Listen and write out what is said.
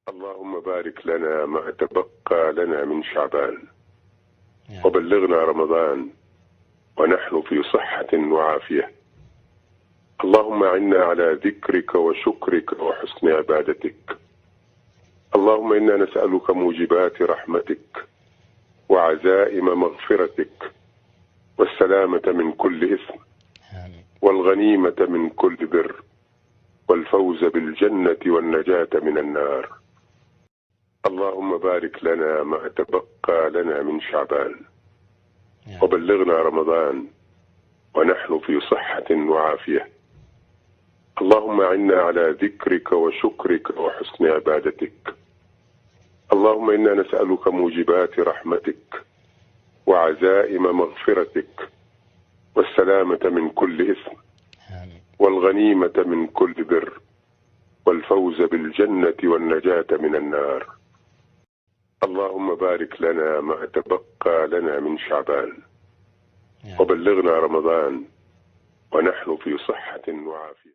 اللهم بارك لنا ما تبقى لنا من شعبان وبلغنا رمضان ونحن في صحة وعافية. اللهم أعنا على ذكرك وشكرك وحسن عبادتك. اللهم إنا نسألك موجبات رحمتك وعزائم مغفرتك والسلامة من كل إثم والغنيمة من كل بر والفوز بالجنة والنجاة من النار. اللهم بارك لنا ما تبقى لنا من شعبان وبلغنا رمضان ونحن في صحة وعافية. اللهم أعنا على ذكرك وشكرك وحسن عبادتك. اللهم إنا نسألك موجبات رحمتك وعزائم مغفرتك والسلامة من كل إثم والغنيمة من كل بر والفوز بالجنة والنجاة من النار. اللهم بارك لنا ما تبقى لنا من شعبان وبلغنا رمضان ونحن في صحة وعافية.